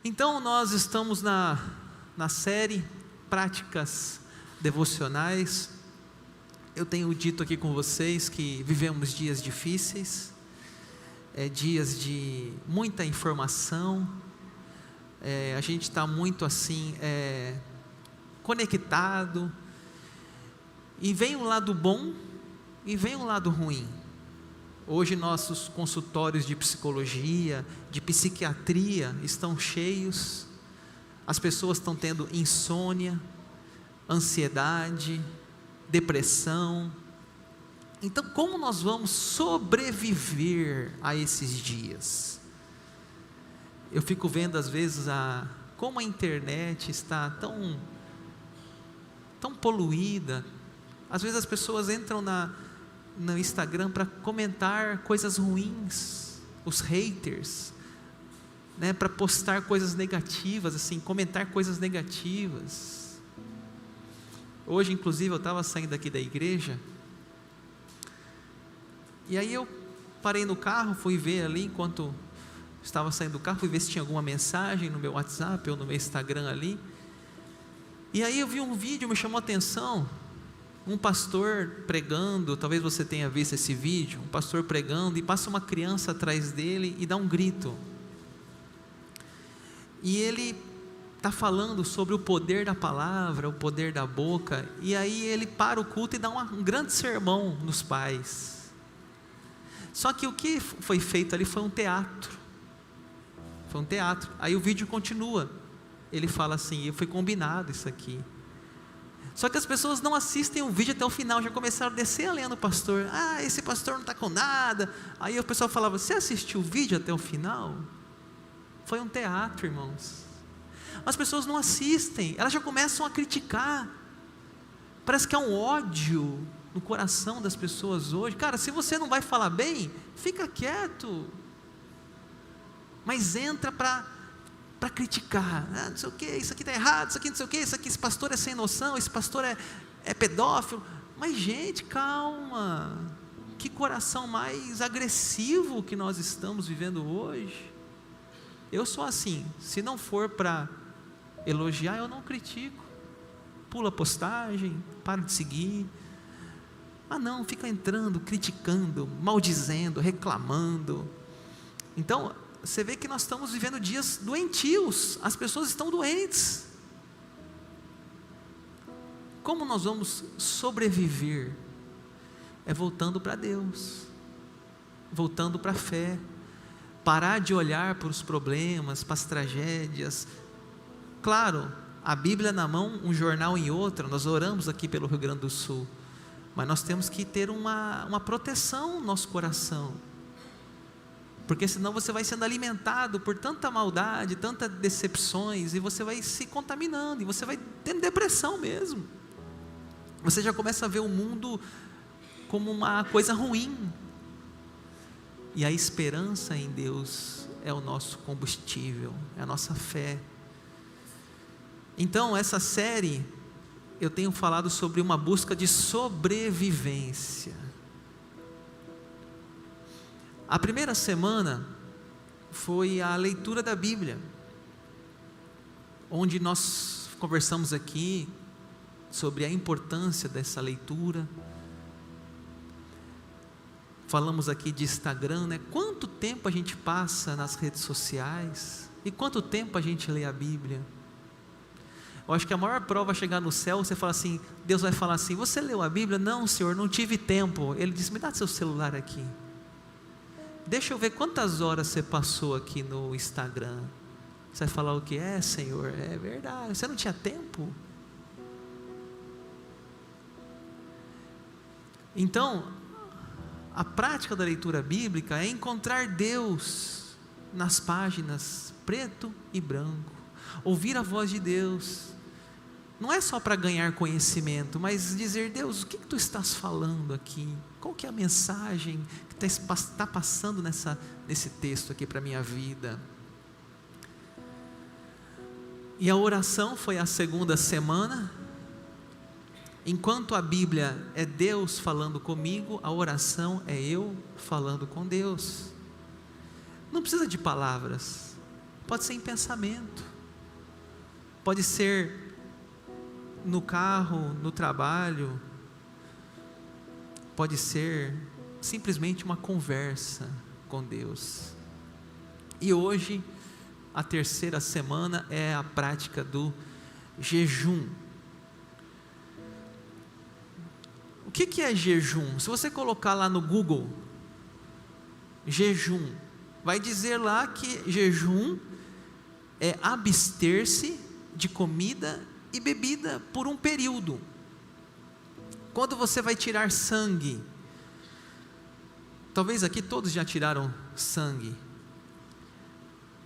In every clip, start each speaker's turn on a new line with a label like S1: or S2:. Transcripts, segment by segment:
S1: Então nós estamos na série Práticas Devocionais. Eu tenho dito aqui com vocês que vivemos dias difíceis, dias de muita informação, a gente está muito assim, conectado, e vem um lado bom e vem um lado ruim. Hoje nossos consultórios de psicologia, de psiquiatria estão cheios, as pessoas estão tendo insônia, ansiedade, depressão. Então, como nós vamos sobreviver a esses dias? Eu fico vendo às vezes como a internet está tão poluída. Às vezes as pessoas entram no Instagram para comentar coisas ruins, os haters, para postar coisas negativas, assim, comentar coisas negativas. Hoje, inclusive, eu estava saindo aqui da igreja, e aí eu parei no carro, fui ver ali, enquanto estava saindo do carro, fui ver se tinha alguma mensagem no meu WhatsApp ou no meu Instagram ali, e aí eu vi um vídeo, me chamou a atenção, um pastor pregando, talvez você tenha visto esse vídeo, um pastor pregando, e passa uma criança atrás dele e dá um grito, e ele está falando sobre o poder da palavra, o poder da boca, e aí ele para o culto e dá um grande sermão nos pais. Só que o que foi feito ali foi um teatro, aí o vídeo continua, ele fala assim, foi combinado isso aqui. Só que as pessoas não assistem o vídeo até o final, já começaram a descer a lenha no pastor. Esse pastor não está com nada. Aí o pessoal falava, você assistiu o vídeo até o final? Foi um teatro, irmãos. As pessoas não assistem, elas já começam a criticar. Parece que há um ódio no coração das pessoas hoje. Cara, se você não vai falar bem, fica quieto. Mas entra para criticar, não sei o que, isso aqui está errado, isso aqui não sei o que, esse pastor é sem noção, esse pastor é pedófilo. Mas gente, calma, que coração mais agressivo que nós estamos vivendo hoje. Eu sou assim, se não for para elogiar, eu não critico, pula a postagem, para de seguir. Não, fica entrando, criticando, maldizendo, reclamando. Então, você vê que nós estamos vivendo dias doentios, as pessoas estão doentes. Como nós vamos sobreviver? Voltando para Deus, voltando para a fé, parar de olhar para os problemas, para as tragédias. Claro, a Bíblia na mão, um jornal em outra, nós oramos aqui pelo Rio Grande do Sul, mas nós temos que ter uma proteção no nosso coração, porque senão você vai sendo alimentado por tanta maldade, tantas decepções, e você vai se contaminando, e você vai tendo depressão mesmo. Você já começa a ver o mundo como uma coisa ruim, e a esperança em Deus é o nosso combustível, é a nossa fé. Então essa série, eu tenho falado sobre uma busca de sobrevivência. A primeira semana foi a leitura da Bíblia, onde nós conversamos aqui sobre a importância dessa leitura. Falamos aqui de Instagram, Quanto tempo a gente passa nas redes sociais e quanto tempo a gente lê a Bíblia? Eu acho que a maior prova é chegar no céu, você fala assim, Deus vai falar assim, você leu a Bíblia? Não, Senhor, não tive tempo. Ele disse, me dá seu celular aqui. Deixa eu ver quantas horas você passou aqui no Instagram. Você vai falar o que? Senhor, é verdade, você não tinha tempo? Então, a prática da leitura bíblica é encontrar Deus nas páginas preto e branco, ouvir a voz de Deus. Não é só para ganhar conhecimento, mas dizer, Deus, o que tu estás falando aqui? Qual que é a mensagem que está passando nesse texto aqui para a minha vida? E a oração foi a segunda semana. Enquanto a Bíblia é Deus falando comigo, a oração é eu falando com Deus. Não precisa de palavras, pode ser em pensamento, pode ser no carro, no trabalho, pode ser simplesmente uma conversa com Deus. E hoje, a terceira semana é a prática do jejum. O que é jejum? Se você colocar lá no Google, jejum, vai dizer lá que jejum é abster-se de comida e bebida por um período. Quando você vai tirar sangue, talvez aqui todos já tiraram sangue,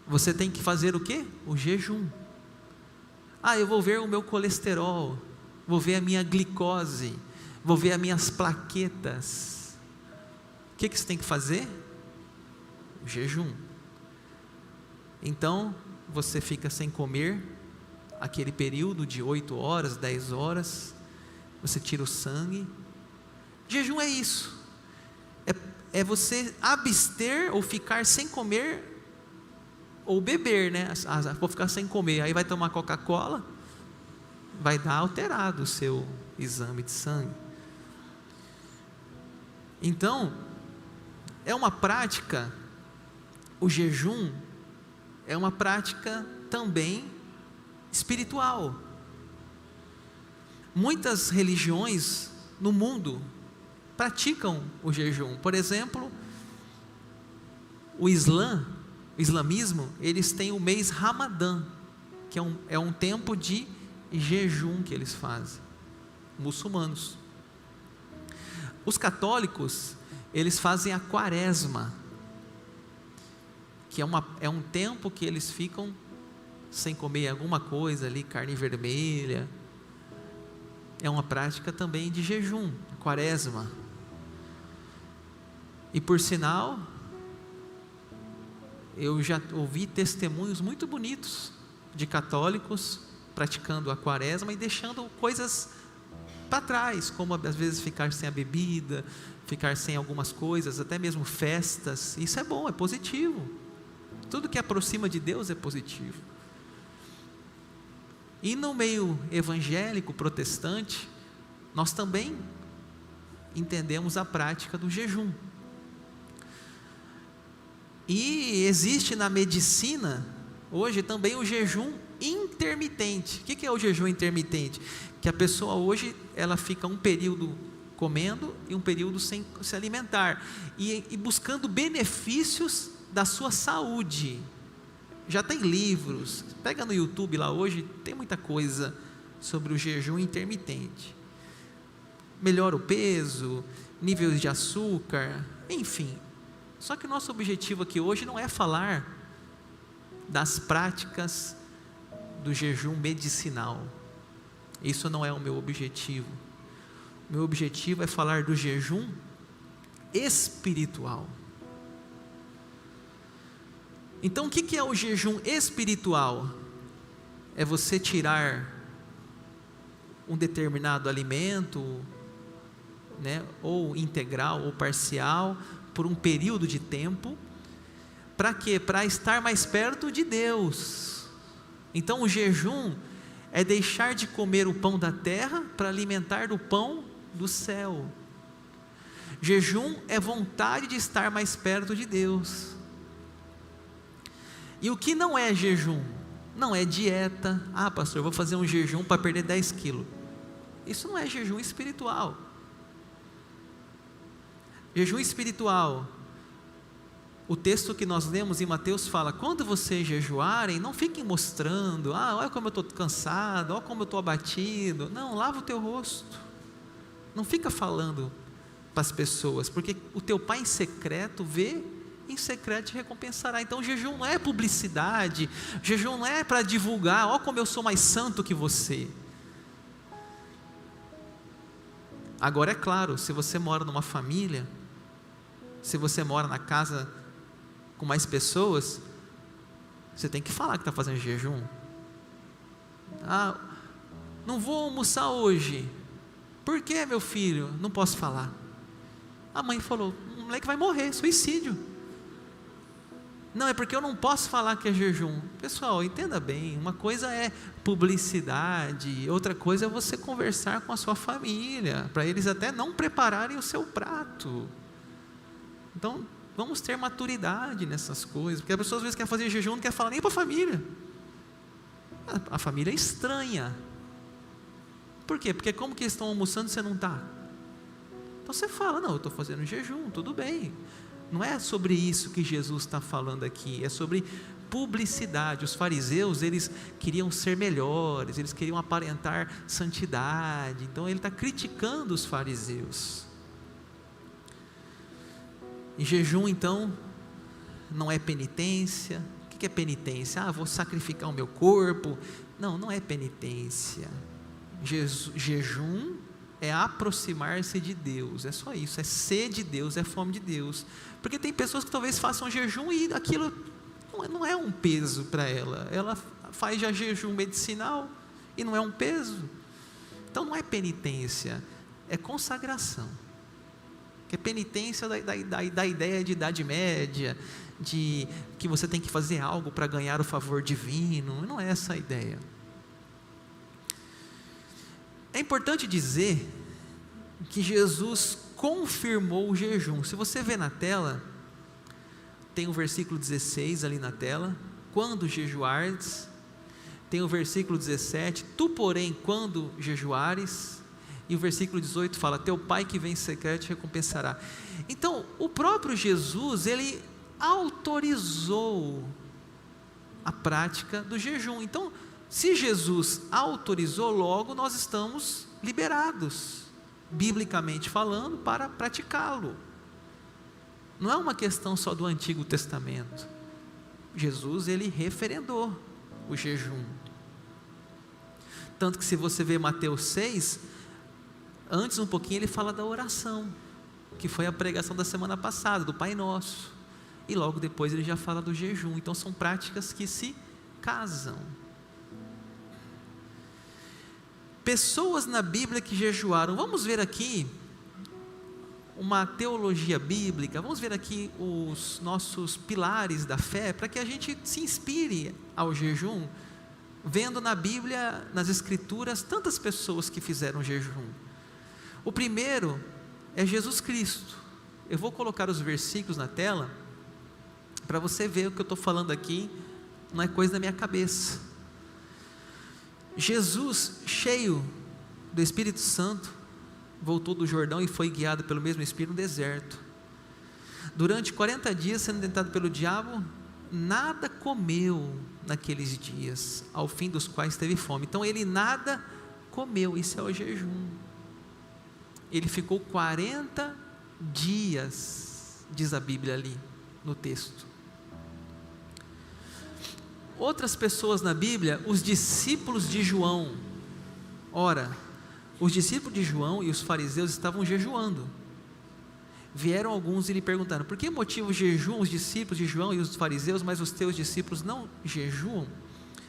S1: você tem que fazer o quê? O jejum. Eu vou ver o meu colesterol, vou ver a minha glicose, vou ver as minhas plaquetas. O que você tem que fazer? O jejum. Então, você fica sem comer, aquele período de 8 horas, 10 horas, você tira o sangue. Jejum é isso, é você abster ou ficar sem comer, ou beber, né? Vou ficar sem comer, aí vai tomar Coca-Cola, vai dar alterado o seu exame de sangue. Então, é uma prática, o jejum é uma prática também espiritual. Muitas religiões no mundo praticam o jejum. Por exemplo, o islamismo, eles têm o mês Ramadã, que é um tempo de jejum que eles fazem, muçulmanos. Os católicos, eles fazem a quaresma, que é um tempo que eles ficam sem comer alguma coisa ali, carne vermelha. É uma prática também de jejum, quaresma. E por sinal, eu já ouvi testemunhos muito bonitos de católicos praticando a quaresma e deixando coisas para trás, como às vezes ficar sem a bebida, ficar sem algumas coisas, até mesmo festas. Isso é bom, é positivo. Tudo que aproxima de Deus é positivo. E no meio evangélico, protestante, nós também entendemos a prática do jejum. E existe na medicina, hoje também o jejum intermitente. O que é o jejum intermitente? Que a pessoa hoje, ela fica um período comendo e um período sem se alimentar. E buscando benefícios da sua saúde. Já tem livros, pega no YouTube lá hoje, tem muita coisa sobre o jejum intermitente. Melhora o peso, níveis de açúcar, enfim. Só que o nosso objetivo aqui hoje não é falar das práticas do jejum medicinal. Isso não é o meu objetivo. O meu objetivo é falar do jejum espiritual. Então, o que é o jejum espiritual? É você tirar um determinado alimento, né, ou integral ou parcial, por um período de tempo. Para quê? Para estar mais perto de Deus. Então, o jejum é deixar de comer o pão da terra para alimentar do pão do céu. Jejum é vontade de estar mais perto de Deus. E o que não é jejum? Não é dieta. Pastor, vou fazer um jejum para perder 10 quilos. Isso não é jejum espiritual. Jejum espiritual, o texto que nós lemos em Mateus fala: quando vocês jejuarem, não fiquem mostrando, olha como eu estou cansado, olha como eu estou abatido. Não, lava o teu rosto. Não fica falando para as pessoas, porque o teu pai em secreto vê, em secreto te recompensará. Então, jejum não é publicidade, jejum não é para divulgar, olha como eu sou mais santo que você. Agora, é claro, se você mora numa família, se você mora na casa com mais pessoas, você tem que falar que está fazendo jejum. Não vou almoçar hoje. Por que, meu filho? Não posso falar. A mãe falou: o moleque vai morrer, suicídio. Não, é porque eu não posso falar que é jejum. Pessoal, entenda bem, uma coisa é publicidade, outra coisa é você conversar com a sua família, para eles até não prepararem o seu prato. Então, vamos ter maturidade nessas coisas, porque a pessoa às vezes quer fazer jejum, não quer falar nem para a família. A família é estranha. Por quê? Porque como que eles estão almoçando e você não está? Então você fala, não, eu estou fazendo jejum, tudo bem. Não é sobre isso que Jesus está falando aqui, é sobre publicidade. Os fariseus, eles queriam ser melhores, eles queriam aparentar santidade, então ele está criticando os fariseus. E jejum então, não é penitência. O que é penitência? Vou sacrificar o meu corpo. Não, não é penitência. Jejum é aproximar-se de Deus, é só isso, é ser de Deus, é fome de Deus. Porque tem pessoas que talvez façam jejum e aquilo não é um peso para ela faz já jejum medicinal e não é um peso. Então não é penitência, é consagração. Que é penitência da ideia de Idade Média, de que você tem que fazer algo para ganhar o favor divino, não é essa a ideia. É importante dizer que Jesus confirmou o jejum. Se você vê na tela, tem o versículo 16 ali na tela, quando jejuardes, tem o versículo 17, tu porém quando jejuares, e o versículo 18 fala, teu pai que vem em secreto te recompensará. Então, o próprio Jesus, ele autorizou a prática do jejum. Então, se Jesus autorizou, logo nós estamos liberados, biblicamente falando, para praticá-lo. Não é uma questão só do Antigo Testamento. Jesus, ele referendou o jejum. Tanto que se você vê Mateus 6, antes um pouquinho ele fala da oração, que foi a pregação da semana passada, do Pai Nosso. E logo depois ele já fala do jejum. Então são práticas que se casam. Pessoas na Bíblia que jejuaram. Vamos ver aqui uma teologia bíblica, vamos ver aqui os nossos pilares da fé, para que a gente se inspire ao jejum, vendo na Bíblia, nas Escrituras, tantas pessoas que fizeram jejum. O primeiro é Jesus Cristo. Eu vou colocar os versículos na tela, para você ver o que eu estou falando aqui, não é coisa da minha cabeça. Jesus, cheio do Espírito Santo, voltou do Jordão e foi guiado pelo mesmo Espírito no deserto. Durante 40 dias, sendo tentado pelo diabo, nada comeu naqueles dias, ao fim dos quais teve fome. Então ele nada comeu, isso é o jejum. Ele ficou 40 dias, diz a Bíblia ali no texto. Outras pessoas na Bíblia, os discípulos de João. Ora, os discípulos de João e os fariseus estavam jejuando. Vieram alguns e lhe perguntaram, por que motivo jejuam os discípulos de João e os fariseus, mas os teus discípulos não jejuam?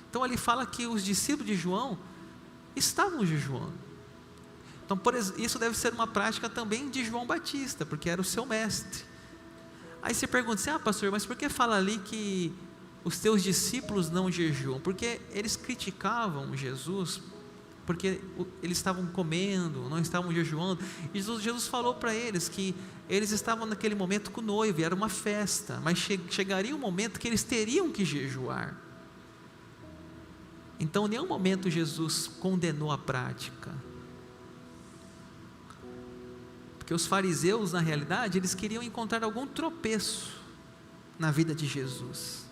S1: Então ele fala que os discípulos de João estavam jejuando. Então isso deve ser uma prática também de João Batista, porque era o seu mestre. Aí você pergunta assim, pastor, mas por que fala ali que os teus discípulos não jejuam? Porque eles criticavam Jesus, porque eles estavam comendo, não estavam jejuando. E Jesus falou para eles que eles estavam naquele momento com o noivo, era uma festa, mas chegaria um momento que eles teriam que jejuar. Então em nenhum momento Jesus condenou a prática, porque os fariseus, na realidade, eles queriam encontrar algum tropeço na vida de Jesus.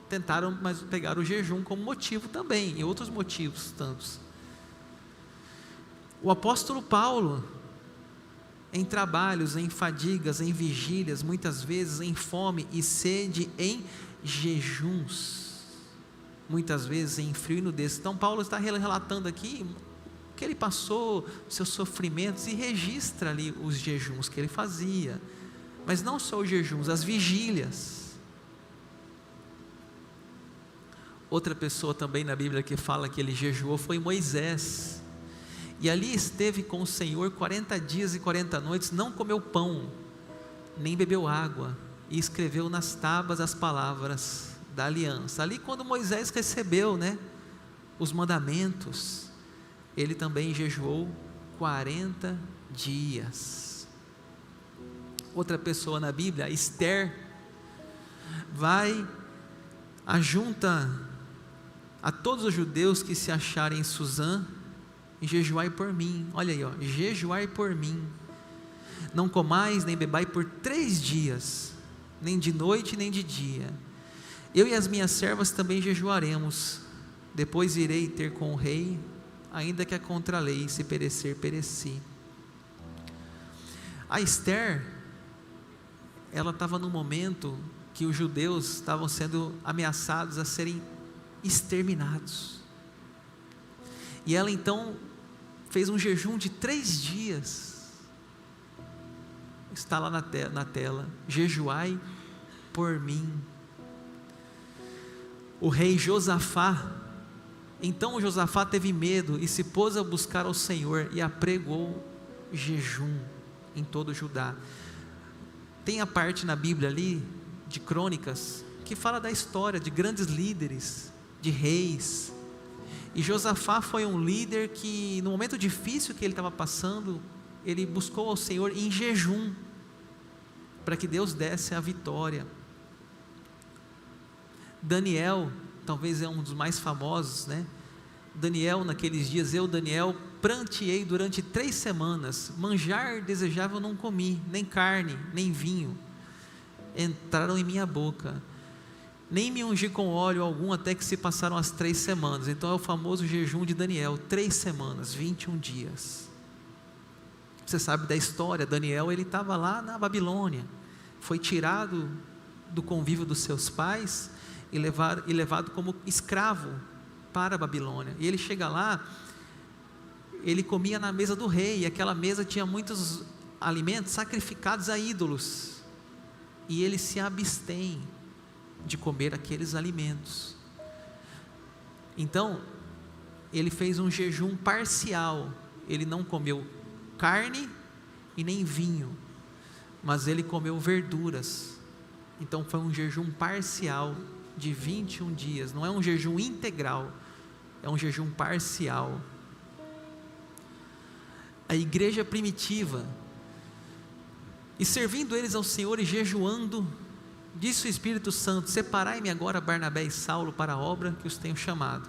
S1: Tentaram, mas pegaram o jejum como motivo também, e outros motivos tantos. O apóstolo Paulo, em trabalhos, em fadigas, em vigílias, muitas vezes em fome e sede, em jejuns, muitas vezes em frio e nudez. Então Paulo está relatando aqui o que ele passou, seus sofrimentos, e registra ali os jejuns que ele fazia. Mas não só os jejuns, as vigílias. Outra pessoa também na Bíblia que fala que ele jejuou foi Moisés, e ali esteve com o Senhor 40 dias e 40 noites, não comeu pão, nem bebeu água, e escreveu nas tábuas as palavras da aliança. Ali quando Moisés recebeu, né, os mandamentos, ele também jejuou 40 dias. Outra pessoa na Bíblia, Esther, vai, ajunta a todos os judeus que se acharem em Suzã, e jejuai por mim. Olha aí, ó, jejuai por mim. Não comais nem bebais por 3 dias, nem de noite nem de dia. Eu e as minhas servas também jejuaremos. Depois irei ter com o rei, ainda que a contra a lei, se perecer, pereci. A Esther, ela estava num momento que os judeus estavam sendo ameaçados a serem exterminados. E ela então fez um jejum de 3 dias. Está lá na tela, jejuai por mim. O rei Josafá, então o Josafá teve medo e se pôs a buscar ao Senhor e apregou jejum em todo Judá. Tem a parte na Bíblia ali, de Crônicas, que fala da história de grandes líderes, de reis, e Josafá foi um líder que no momento difícil que ele estava passando, ele buscou ao Senhor em jejum, para que Deus desse a vitória. Daniel, talvez é um dos mais famosos, né? Daniel, naqueles dias, Daniel, pranteei durante 3 semanas, manjar desejável não comi, nem carne, nem vinho, entraram em minha boca, nem me ungi com óleo algum, até que se passaram as 3 semanas, então é o famoso jejum de Daniel, 3 semanas, 21 dias, você sabe da história. Daniel, ele estava lá na Babilônia, foi tirado do convívio dos seus pais, e levado como escravo para a Babilônia, e ele chega lá, ele comia na mesa do rei, e aquela mesa tinha muitos alimentos sacrificados a ídolos, e ele se abstém de comer aqueles alimentos. Então, ele fez um jejum parcial, ele não comeu carne e nem vinho, mas ele comeu verduras. Então foi um jejum parcial de 21 dias, não é um jejum integral, é um jejum parcial. A igreja primitiva, e servindo eles ao Senhor e jejuando, disse o Espírito Santo: separai-me agora Barnabé e Saulo para a obra que os tenho chamado.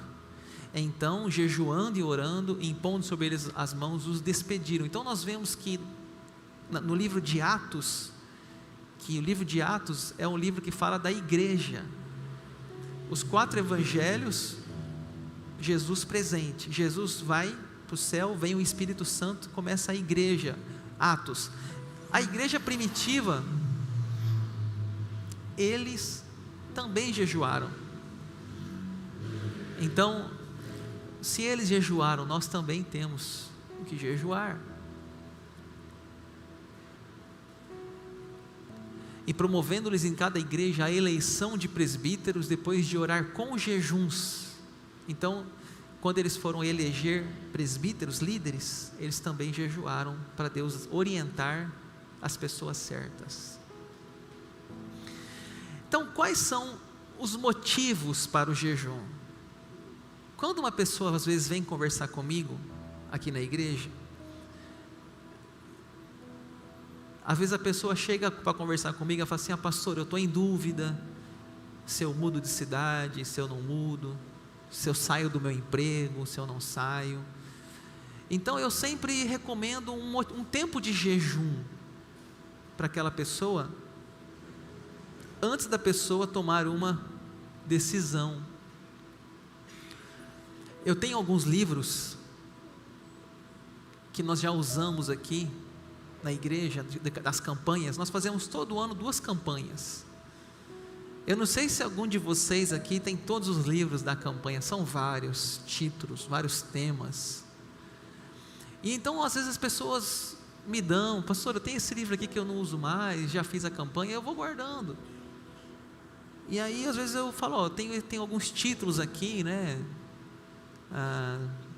S1: Então, jejuando e orando, impondo sobre eles as mãos, os despediram. Então nós vemos que no livro de Atos, que o livro de Atos é um livro que fala da igreja. Os 4 evangelhos, Jesus presente, Jesus vai para o céu, vem o Espírito Santo, começa a igreja. Atos, a igreja primitiva, eles também jejuaram. Então, se eles jejuaram, nós também temos que jejuar. E promovendo-lhes em cada igreja a eleição de presbíteros, depois de orar com jejuns. Então, quando eles foram eleger presbíteros, líderes, eles também jejuaram para Deus orientar as pessoas certas. Então, quais são os motivos para o jejum? Quando uma pessoa às vezes vem conversar comigo aqui na igreja, às vezes a pessoa chega para conversar comigo e fala assim: pastor, eu estou em dúvida se eu mudo de cidade, se eu não mudo, se eu saio do meu emprego, se eu não saio. Então eu sempre recomendo um tempo de jejum para aquela pessoa, antes da pessoa tomar uma decisão. Eu tenho alguns livros que nós já usamos aqui na igreja, das campanhas. Nós fazemos todo ano 2 campanhas. Eu não sei se algum de vocês aqui tem todos os livros da campanha, são vários títulos, vários temas. E então às vezes as pessoas me dão: pastor, eu tenho esse livro aqui que eu não uso mais, já fiz a campanha, eu vou guardando. E aí às vezes eu falo: tem alguns títulos aqui, né?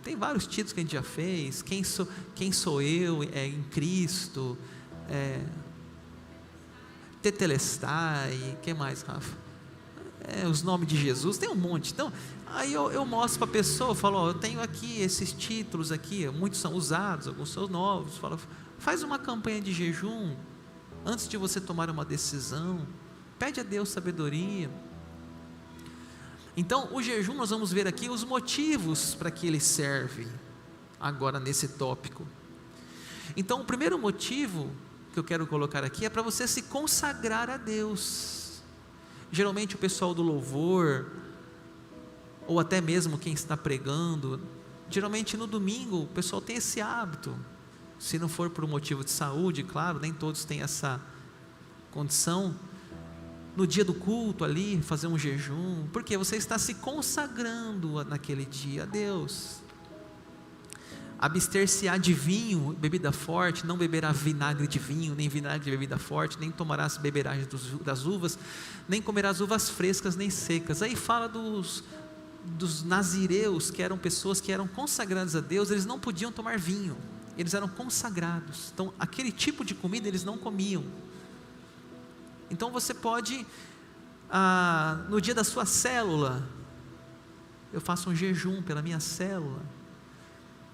S1: Tem vários títulos que a gente já fez. Quem sou eu em Cristo, Tetelestai, que mais, Rafa? Os nomes de Jesus, tem um monte. Então, aí eu mostro para a pessoa, falo, ó, eu tenho aqui esses títulos aqui, muitos são usados, alguns são novos. Falo, faz uma campanha de jejum, antes de você tomar uma decisão, pede a Deus sabedoria. Então, o jejum, nós vamos ver aqui os motivos para que ele serve, agora nesse tópico. Então, o primeiro motivo que eu quero colocar aqui é para você se consagrar a Deus. Geralmente o pessoal do louvor, ou até mesmo quem está pregando, geralmente no domingo o pessoal tem esse hábito, se não for por um motivo de saúde, claro, nem todos têm essa condição, no dia do culto ali, fazer um jejum, porque você está se consagrando naquele dia a Deus. Abster-se-á de vinho, bebida forte, não beberá vinagre de vinho, nem vinagre de bebida forte, nem tomarás beberagem das uvas, nem comerás uvas frescas nem secas. Aí fala dos nazireus, que eram pessoas que eram consagradas a Deus, eles não podiam tomar vinho, eles eram consagrados, então aquele tipo de comida eles não comiam. Então você pode, no dia da sua célula, eu faço um jejum pela minha célula,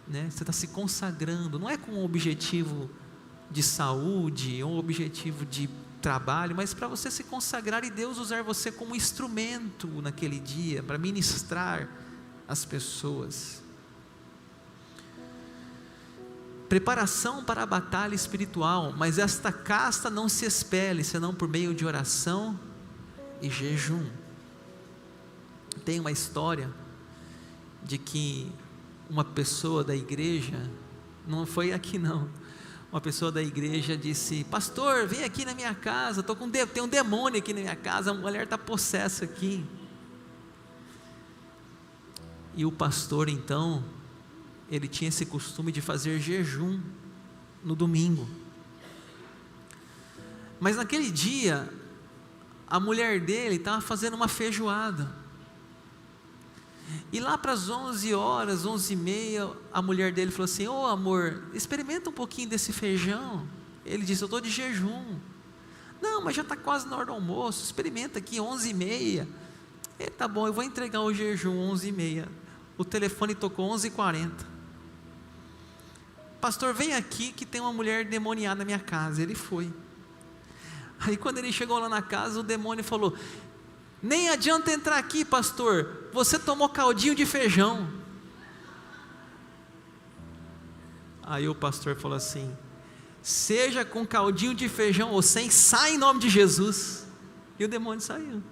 S1: né? Você está se consagrando, não é com um objetivo de saúde, ou um objetivo de trabalho, mas para você se consagrar e Deus usar você como instrumento naquele dia, para ministrar as pessoas. Preparação para a batalha espiritual, mas esta casta não se expele, senão por meio de oração e jejum. Tem uma história de que uma pessoa da igreja, não foi aqui não, uma pessoa da igreja disse: pastor, vem aqui na minha casa, tem um demônio aqui na minha casa, a mulher está possessa aqui. E o pastor então, ele tinha esse costume de fazer jejum no domingo, mas naquele dia, a mulher dele estava fazendo uma feijoada, e lá para as 11 horas, 11h30, a mulher dele falou assim: ô amor, experimenta um pouquinho desse feijão. Ele disse: eu estou de jejum. Não, mas já está quase na hora do almoço, experimenta aqui, 11h30. Ele: tá bom, eu vou entregar o jejum 11h30. O telefone tocou 11h40. Pastor, vem aqui que tem uma mulher demoniada na minha casa. Ele foi. Aí quando ele chegou lá na casa, o demônio falou: nem adianta entrar aqui, pastor, você tomou caldinho de feijão. Aí o pastor falou assim: seja com caldinho de feijão ou sem, sai em nome de Jesus. E o demônio saiu.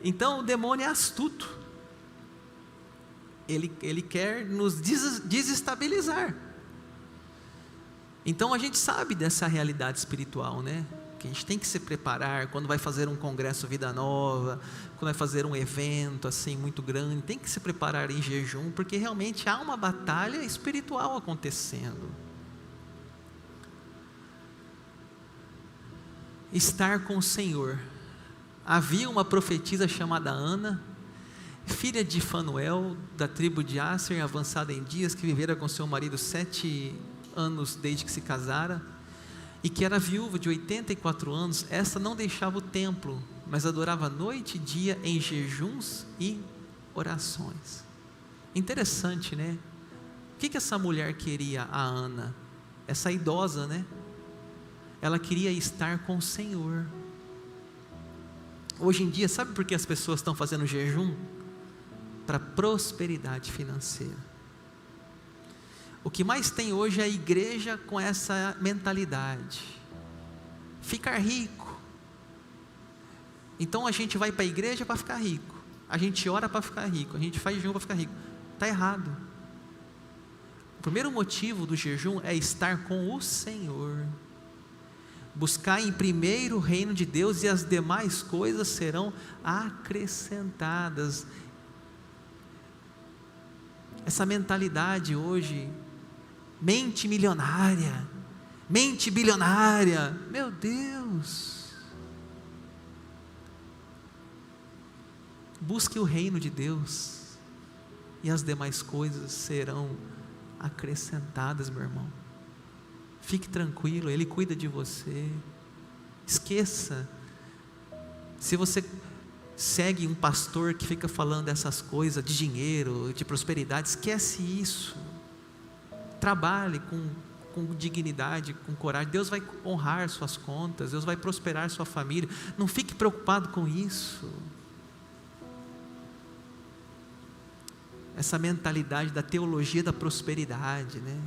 S1: Então o demônio é astuto, ele quer nos desestabilizar. Então a gente sabe dessa realidade espiritual, né? Que a gente tem que se preparar quando vai fazer um congresso Vida Nova, quando vai fazer um evento assim muito grande, tem que se preparar em jejum, porque realmente há uma batalha espiritual acontecendo. Estar com o Senhor. Havia uma profetisa chamada Ana, filha de Fanuel, da tribo de Asser, avançada em dias, que vivera com seu marido 7 anos desde que se casara, e que era viúva de 84 anos. Esta não deixava o templo, mas adorava noite e dia em jejuns e orações. Interessante, né? O que essa mulher queria, a Ana? Essa idosa, né? Ela queria estar com o Senhor. Hoje em dia, sabe por que as pessoas estão fazendo jejum? Para prosperidade financeira. O que mais tem hoje é a igreja com essa mentalidade: ficar rico. Então a gente vai para a igreja para ficar rico, a gente ora para ficar rico, a gente faz jejum para ficar rico. Está errado. O primeiro motivo do jejum é estar com o Senhor. Buscar em primeiro o reino de Deus, e as demais coisas serão acrescentadas. Essa mentalidade hoje, mente milionária, mente bilionária, meu Deus. Busque o reino de Deus, e as demais coisas serão acrescentadas, meu irmão. Fique tranquilo, Ele cuida de você. Esqueça. Se você segue um pastor que fica falando essas coisas de dinheiro, de prosperidade, esquece isso. Trabalhe com dignidade, com coragem. Deus vai honrar suas contas, Deus vai prosperar sua família. Não fique preocupado com isso. Essa mentalidade da teologia da prosperidade, né?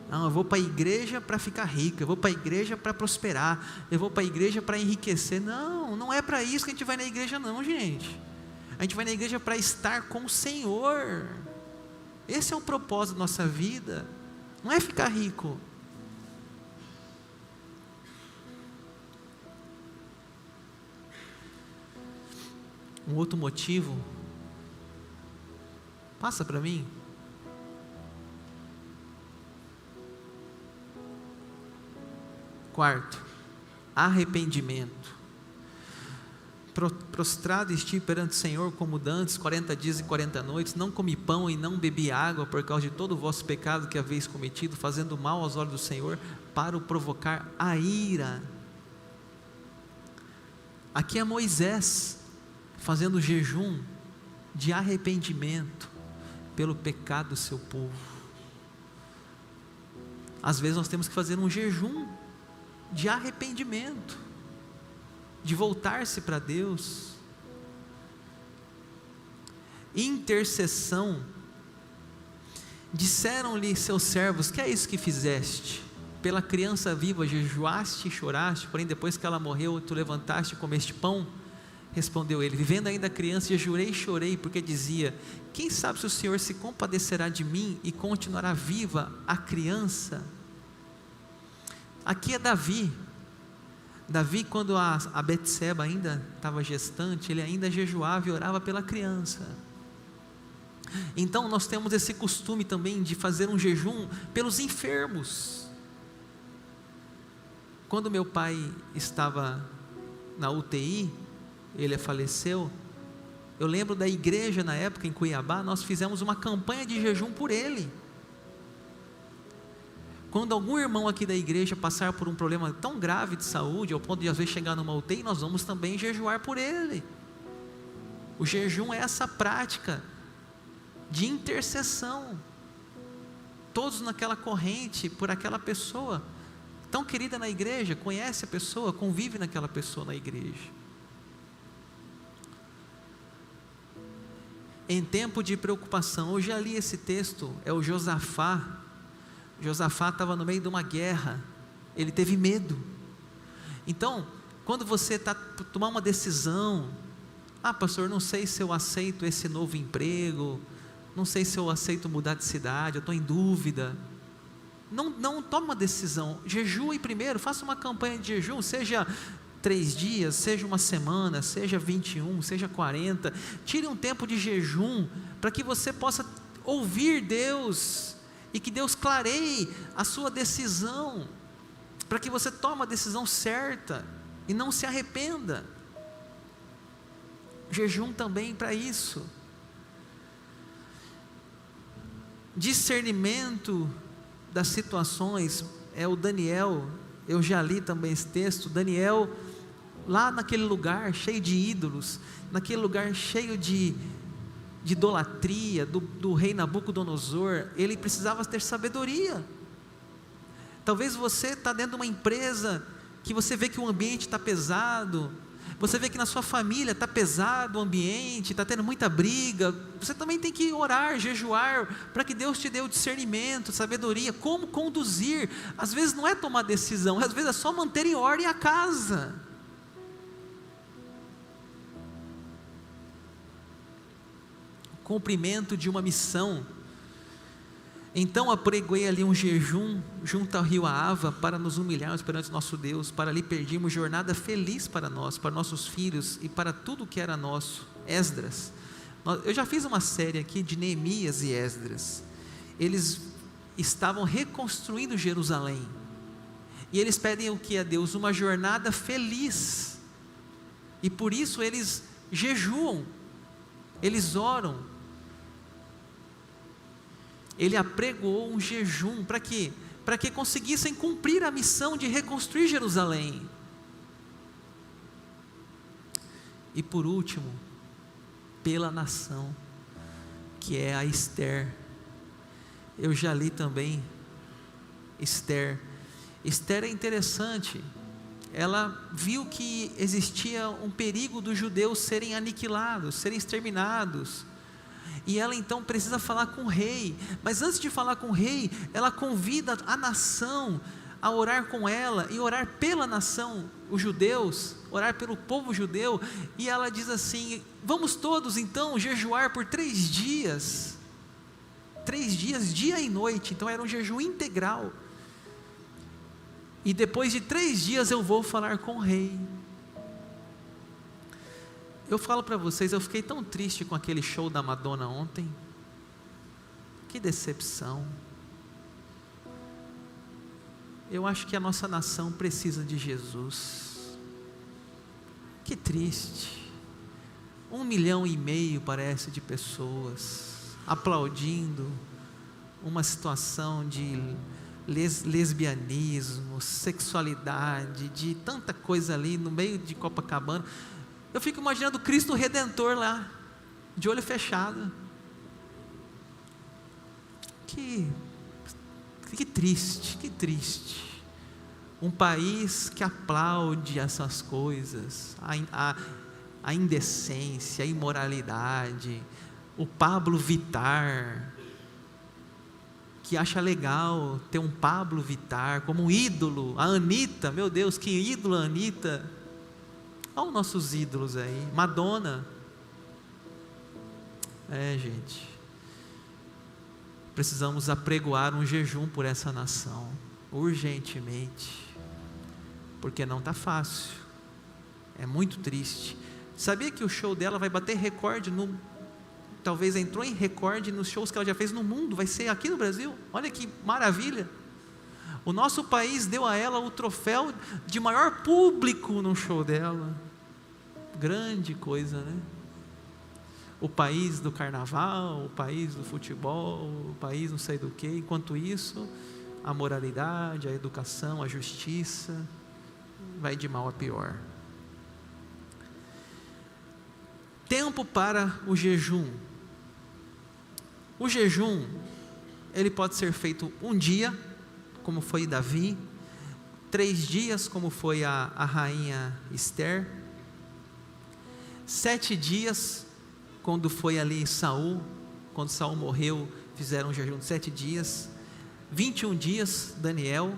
S1: Não, eu vou para a igreja para ficar rico, eu vou para a igreja para prosperar, eu vou para a igreja para enriquecer. Não, não é para isso que a gente vai na igreja não, gente. A gente vai na igreja para estar com o Senhor. Esse é o propósito da nossa vida. Não é ficar rico. Um outro motivo, passa para mim. Quarto, arrependimento. Prostrado estive perante o Senhor como dantes, 40 dias e 40 noites, não comi pão e não bebi água, por causa de todo o vosso pecado que haveis cometido, fazendo mal aos olhos do Senhor, para o provocar a ira. Aqui é Moisés, fazendo jejum de arrependimento, pelo pecado do seu povo. Às vezes nós temos que fazer um jejum, de arrependimento, de voltar-se para Deus. Intercessão. Disseram-lhe seus servos: que é isso que fizeste? Pela criança viva jejuaste e choraste, porém depois que ela morreu, tu levantaste e comeste pão? Respondeu ele: vivendo ainda a criança, jejurei e chorei, porque dizia: quem sabe se o Senhor se compadecerá de mim e continuará viva a criança? Aqui é Davi. Davi, quando a Betseba ainda estava gestante, ele ainda jejuava e orava pela criança. Então nós temos esse costume também de fazer um jejum pelos enfermos. Quando meu pai estava na UTI, ele faleceu, eu lembro da igreja na época em Cuiabá, nós fizemos uma campanha de jejum por ele. Quando algum irmão aqui da igreja passar por um problema tão grave de saúde, ao ponto de às vezes chegar numa UTI, nós vamos também jejuar por ele. O jejum é essa prática de intercessão, todos naquela corrente, por aquela pessoa, tão querida na igreja, conhece a pessoa, convive naquela pessoa na igreja. Em tempo de preocupação, eu já li esse texto, é o Josafá. Josafá estava no meio de uma guerra, ele teve medo. Então, quando você está tomar uma decisão, pastor, não sei se eu aceito esse novo emprego, não sei se eu aceito mudar de cidade, eu estou em dúvida. Não toma uma decisão, jejue primeiro, faça uma campanha de jejum, seja 3 dias, seja uma semana, seja 21, seja 40, tire um tempo de jejum, para que você possa ouvir Deus, e que Deus clareie a sua decisão, para que você tome a decisão certa, e não se arrependa. Jejum também para isso. Discernimento das situações, é o Daniel, eu já li também esse texto, Daniel, lá naquele lugar cheio de ídolos, naquele lugar cheio de idolatria, do rei Nabucodonosor, ele precisava ter sabedoria. Talvez você está dentro de uma empresa, que você vê que o ambiente está pesado, você vê que na sua família está pesado o ambiente, está tendo muita briga, você também tem que orar, jejuar, para que Deus te dê o discernimento, sabedoria, como conduzir. Às vezes não é tomar decisão, às vezes é só manter em ordem a casa. Cumprimento de uma missão. Então apregoei ali um jejum junto ao rio Ahava, para nos humilharmos perante nosso Deus, para ali pedirmos jornada feliz para nós, para nossos filhos e para tudo que era nosso. Esdras, eu já fiz uma série aqui de Neemias e Esdras. Eles estavam reconstruindo Jerusalém, e eles pedem o que a Deus? Uma jornada feliz, e por isso eles jejuam, eles oram. Ele apregoou um jejum, para quê? Para que conseguissem cumprir a missão de reconstruir Jerusalém. E por último, pela nação, que é a Esther. Eu já li também Esther. Esther é interessante. Ela viu que existia um perigo dos judeus serem aniquilados, serem exterminados. E ela então precisa falar com o rei. Mas antes de falar com o rei, ela convida a nação a orar com ela e orar pela nação, os judeus, orar pelo povo judeu. E ela diz assim: vamos todos então jejuar por 3 dias. 3 dias, dia e noite. Então era um jejum integral. E depois de 3 dias eu vou falar com o rei. Eu falo para vocês, eu fiquei tão triste com aquele show da Madonna ontem. Que decepção. Eu acho que a nossa nação precisa de Jesus. Que triste. 1,5 milhão parece de pessoas aplaudindo uma situação de lesbianismo, sexualidade, de tanta coisa ali no meio de Copacabana. Eu fico imaginando Cristo Redentor lá, de olho fechado. Que triste, que triste. Um país que aplaude essas coisas, a indecência, a imoralidade. O Pablo Vittar, que acha legal ter um Pablo Vittar como um ídolo. A Anitta, meu Deus, que ídolo a Anitta. Olha os nossos ídolos aí. Madonna. Gente, precisamos apregoar um jejum por essa nação, urgentemente, porque não está fácil, é muito triste. Sabia que o show dela vai bater recorde, talvez entrou em recorde nos shows que ela já fez no mundo, vai ser aqui no Brasil? Olha que maravilha. O nosso país deu a ela o troféu de maior público no show dela. Grande coisa, né? O país do carnaval, o país do futebol, o país não sei do que. Enquanto isso, a moralidade, a educação, a justiça vai de mal a pior. Tempo para o jejum. O jejum, ele pode ser feito um dia, como foi Davi, 3 dias, como foi a rainha Esther, 7 dias, quando foi ali Saul, quando Saul morreu, fizeram um jejum de 7 dias, 21 dias Daniel,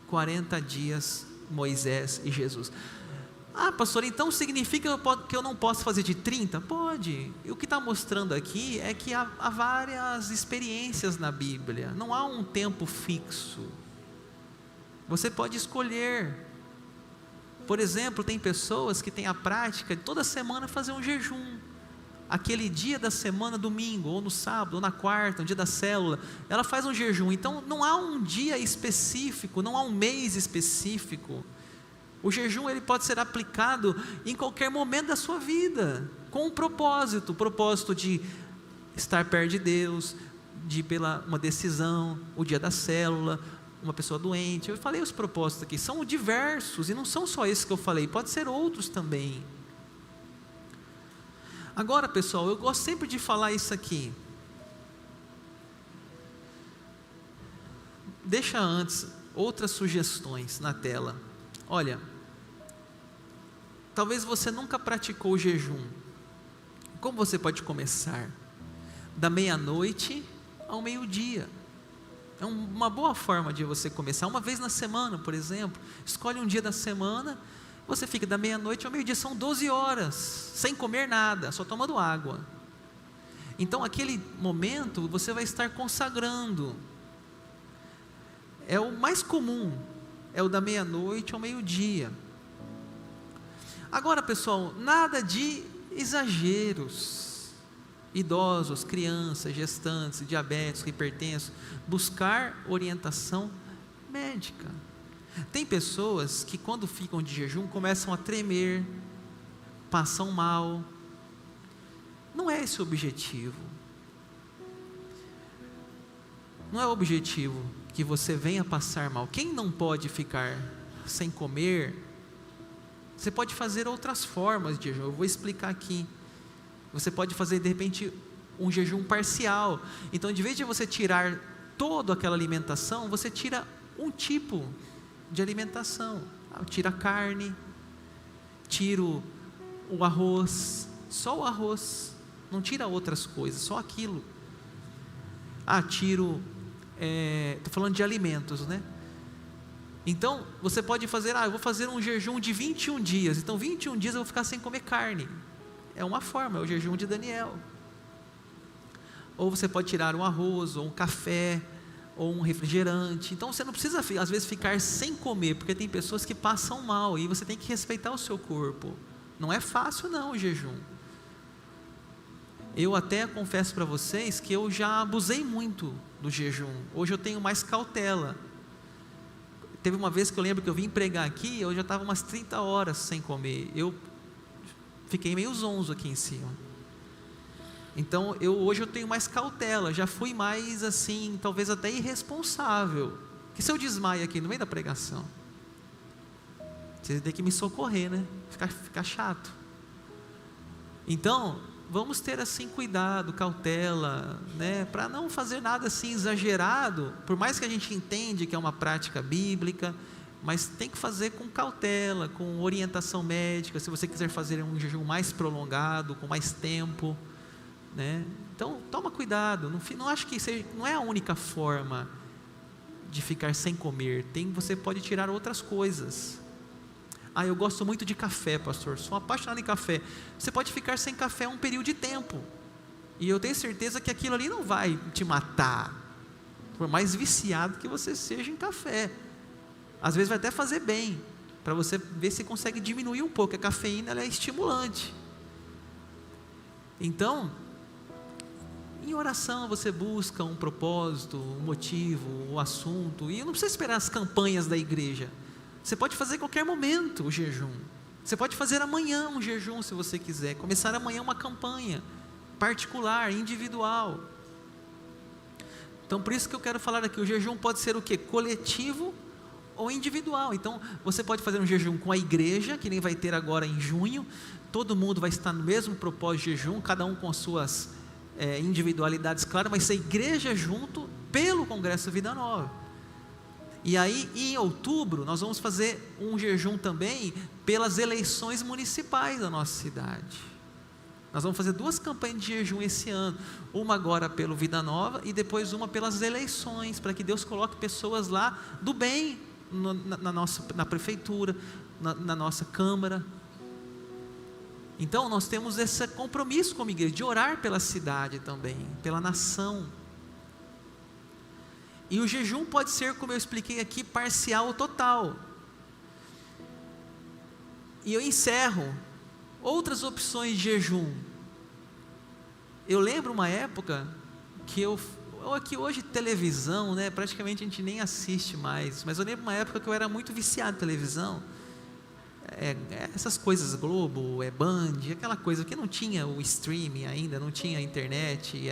S1: 40 dias Moisés e Jesus. Pastor, então significa que eu não posso fazer de 30? Pode. E o que está mostrando aqui é que há várias experiências na Bíblia, não há um tempo fixo. Você pode escolher. Por exemplo, tem pessoas que têm a prática de toda semana fazer um jejum. Aquele dia da semana, domingo, ou no sábado, ou na quarta, no dia da célula, ela faz um jejum. Então não há um dia específico, não há um mês específico. O jejum ele pode ser aplicado em qualquer momento da sua vida, com um propósito, o propósito de estar perto de Deus, de pela uma decisão, o dia da célula, uma pessoa doente. Eu falei os propósitos aqui, são diversos, e não são só esses que eu falei, pode ser outros também. Agora pessoal, eu gosto sempre de falar isso aqui. Deixa antes outras sugestões na tela. Olha, talvez você nunca praticou o jejum. Como você pode começar? Da meia-noite ao meio-dia. É uma boa forma de você começar. Uma vez na semana, por exemplo. Escolhe um dia da semana. Você fica da meia-noite ao meio-dia. São 12 horas, sem comer nada, só tomando água. Então aquele momento você vai estar consagrando. É o mais comum. É o da meia-noite ao meio-dia. Agora pessoal, nada de exageros. Idosos, crianças, gestantes, diabéticos, hipertensos, buscar orientação médica. Tem pessoas que quando ficam de jejum começam a tremer, passam mal. Não é esse o objetivo. Não é o objetivo que você venha passar mal. Quem não pode ficar sem comer Você pode fazer outras formas de jejum, eu vou explicar aqui. Você pode fazer de repente um jejum parcial. Então, de vez de você tirar toda aquela alimentação, você tira um tipo de alimentação. Tira a carne, tiro o arroz, só o arroz, não tira outras coisas, só aquilo. Tiro, estou falando de alimentos, né? Então, você pode fazer, eu vou fazer um jejum de 21 dias, então 21 dias eu vou ficar sem comer carne. É uma forma, é o jejum de Daniel. Ou você pode tirar um arroz, ou um café, ou um refrigerante. Então você não precisa às vezes ficar sem comer, porque tem pessoas que passam mal, e você tem que respeitar o seu corpo. Não é fácil não o jejum. Eu até confesso para vocês que eu já abusei muito do jejum. Hoje eu tenho mais cautela. Teve uma vez que eu lembro que eu vim pregar aqui, eu já estava umas 30 horas sem comer. Eu fiquei meio zonzo aqui em cima. Então, hoje eu tenho mais cautela, já fui mais assim, talvez até irresponsável. Que se eu desmaio aqui no meio da pregação, vocês têm que me socorrer, né? Fica chato. Então, vamos ter assim cuidado, cautela, né? Para não fazer nada assim exagerado, por mais que a gente entende que é uma prática bíblica, mas tem que fazer com cautela, com orientação médica, se você quiser fazer um jejum mais prolongado, com mais tempo, né? Então toma cuidado, não acho que não é a única forma de ficar sem comer, você pode tirar outras coisas. Eu gosto muito de café, pastor, sou apaixonado em café. Você pode ficar sem café um período de tempo, e eu tenho certeza que aquilo ali não vai te matar, por mais viciado que você seja em café. Às vezes vai até fazer bem, para você ver se consegue diminuir um pouco. A cafeína, ela é estimulante. Então, em oração você busca um propósito, um motivo, um assunto, e não precisa esperar as campanhas da igreja. Você pode fazer em qualquer momento o jejum. Você pode fazer amanhã um jejum, se você quiser. Começar amanhã uma campanha particular, individual. Então, por isso que eu quero falar aqui, o jejum pode ser o quê? Coletivo ou individual. Então, você pode fazer um jejum com a igreja, que nem vai ter agora em junho. Todo mundo vai estar no mesmo propósito de jejum, cada um com as suas individualidades, claro, mas a igreja junto pelo Congresso Vida Nova. E aí, em outubro, nós vamos fazer um jejum também pelas eleições municipais da nossa cidade. Nós vamos fazer 2 campanhas de jejum esse ano, uma agora pelo Vida Nova e depois uma pelas eleições, para que Deus coloque pessoas lá do bem na prefeitura, na nossa Câmara. Então nós temos esse compromisso como igreja, de orar pela cidade também, pela nação. E o jejum pode ser, como eu expliquei aqui, parcial ou total. E eu encerro, outras opções de jejum. Eu lembro uma época que que hoje televisão, né, praticamente a gente nem assiste mais, mas eu lembro uma época que eu era muito viciado em televisão, essas coisas, Globo, Band, aquela coisa que não tinha o streaming ainda, não tinha a internet,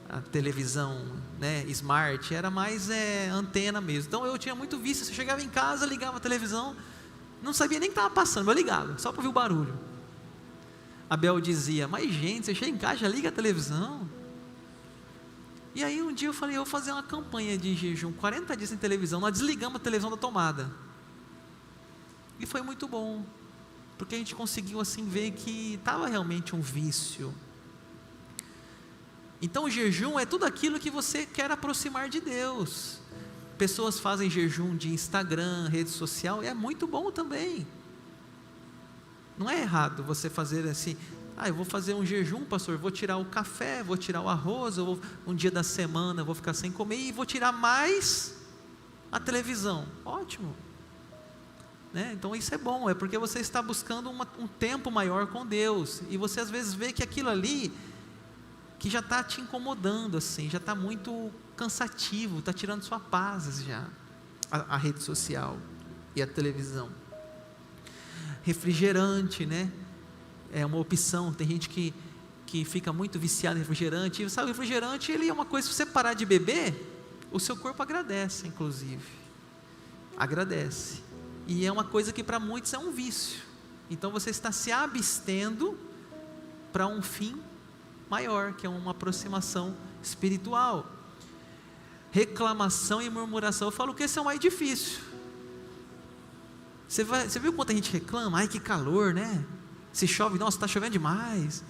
S1: a televisão, né, smart, era mais antena mesmo. Então eu tinha muito vício. Você chegava em casa, ligava a televisão, não sabia nem o que estava passando, eu ligava, só para ouvir o barulho. A Bel dizia, mas gente, você chega em casa, já liga a televisão. E aí um dia eu falei, eu vou fazer uma campanha de jejum, 40 dias sem televisão. Nós desligamos a televisão da tomada, e foi muito bom, porque a gente conseguiu assim ver que estava realmente um vício. Então o jejum é tudo aquilo que você quer aproximar de Deus. Pessoas fazem jejum de Instagram, rede social, e é muito bom também. Não é errado você fazer assim, eu vou fazer um jejum, pastor, vou tirar o café, vou tirar o arroz, um dia da semana eu vou ficar sem comer, e vou tirar mais a televisão. Ótimo, né? Então isso é bom, é porque você está buscando um tempo maior com Deus, e você às vezes vê que aquilo ali, que já está te incomodando, assim, já está muito cansativo, está tirando sua paz já, a rede social e a televisão. Refrigerante, né, é uma opção. Tem gente que fica muito viciado em refrigerante, e sabe, o refrigerante, ele é uma coisa, se você parar de beber, o seu corpo agradece, inclusive, agradece, e é uma coisa que para muitos é um vício. Então você está se abstendo para um fim maior, que é uma aproximação espiritual. Reclamação e murmuração, eu falo que esse é o mais difícil. Você viu quanto a gente reclama? Ai, que calor, né? Se chove, nossa, está chovendo demais.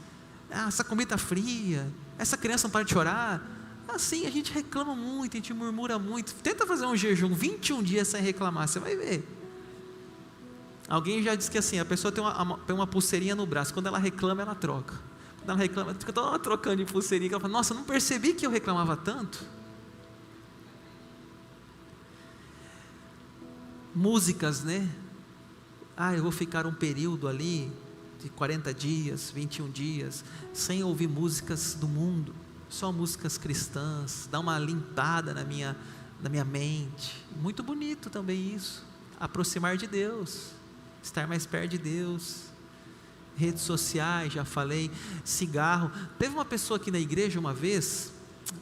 S1: Essa comida fria, essa criança não para de chorar. Assim, a gente reclama muito, a gente murmura muito. Tenta fazer um jejum 21 dias sem reclamar, você vai ver. Alguém já disse que assim, a pessoa tem uma pulseirinha no braço, quando ela reclama, ela troca. Quando ela reclama, fica toda ela trocando de pulseirinha, ela fala, nossa, não percebi que eu reclamava tanto. Músicas, né? Eu vou ficar um período ali, de 40 dias, 21 dias, sem ouvir músicas do mundo, só músicas cristãs, dá uma limpada na minha mente. Muito bonito também isso, aproximar de Deus, estar mais perto de Deus. Redes sociais, já falei, cigarro. Teve uma pessoa aqui na igreja uma vez,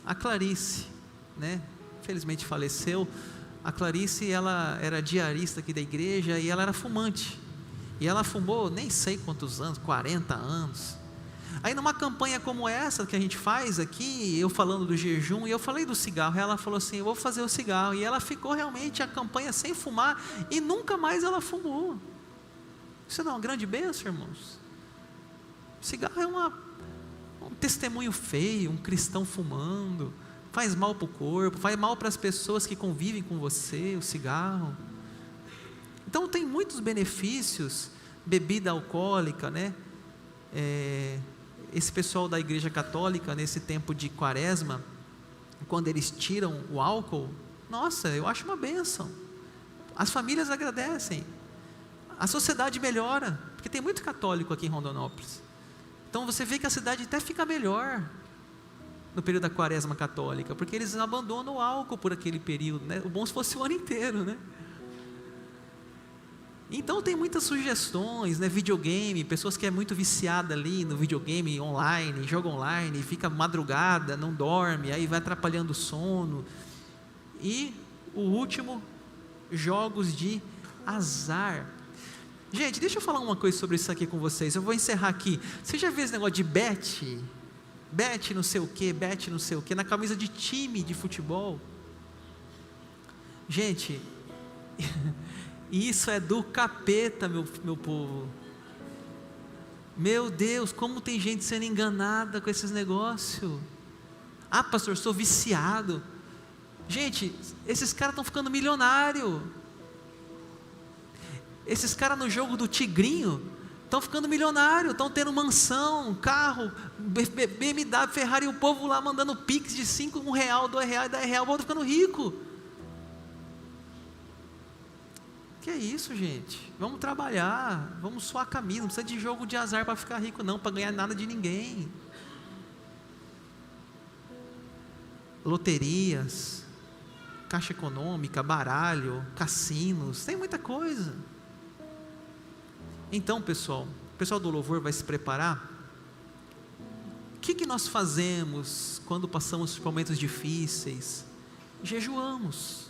S1: a Clarice, né? Infelizmente faleceu. A Clarice, ela era diarista aqui da igreja e ela era fumante. E ela fumou nem sei quantos anos, 40 anos. Aí numa campanha como essa que a gente faz aqui, eu falando do jejum, e eu falei do cigarro, ela falou assim, eu vou fazer o cigarro. E ela ficou realmente a campanha sem fumar e nunca mais ela fumou. Isso não é uma grande bênção, irmãos? Cigarro é um testemunho feio, um cristão fumando, faz mal para o corpo, faz mal para as pessoas que convivem com você, o cigarro. Então tem muitos benefícios, bebida alcoólica, né? Esse pessoal da igreja católica, nesse tempo de quaresma, quando eles tiram o álcool, nossa, eu acho uma bênção. As famílias agradecem, a sociedade melhora, porque tem muito católico aqui em Rondonópolis. Então você vê que a cidade até fica melhor no período da quaresma católica, porque eles abandonam o álcool por aquele período, né? O bom se fosse o ano inteiro, né? Então tem muitas sugestões, né? Videogame, pessoas que é muito viciada ali no videogame online, joga online, fica madrugada, não dorme, aí vai atrapalhando o sono. E o último, jogos de azar. Gente, deixa eu falar uma coisa sobre isso aqui com vocês, eu vou encerrar aqui. Você já viu esse negócio de bet não sei o que, na camisa de time de futebol? Gente, isso é do capeta, meu povo. Meu Deus, como tem gente sendo enganada com esses negócios. Pastor, sou viciado. Gente, esses caras estão ficando milionários. Esses caras no jogo do tigrinho estão ficando milionários, estão tendo mansão, carro, BMW, Ferrari, e o povo lá mandando pix de 5, R$1, R$2, R$10, o povo ficando rico. Que é isso, gente? Vamos trabalhar, vamos suar a camisa, não precisa de jogo de azar para ficar rico não, para ganhar nada de ninguém. Loterias, caixa econômica, baralho, cassinos, tem muita coisa. Então, pessoal, o pessoal do louvor vai se preparar. O que nós fazemos quando passamos por momentos difíceis? Jejuamos.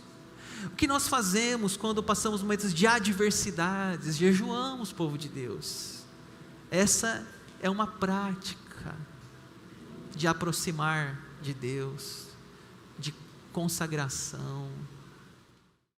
S1: O que nós fazemos quando passamos momentos de adversidades? Jejuamos, povo de Deus. Essa é uma prática de aproximar de Deus, de consagração.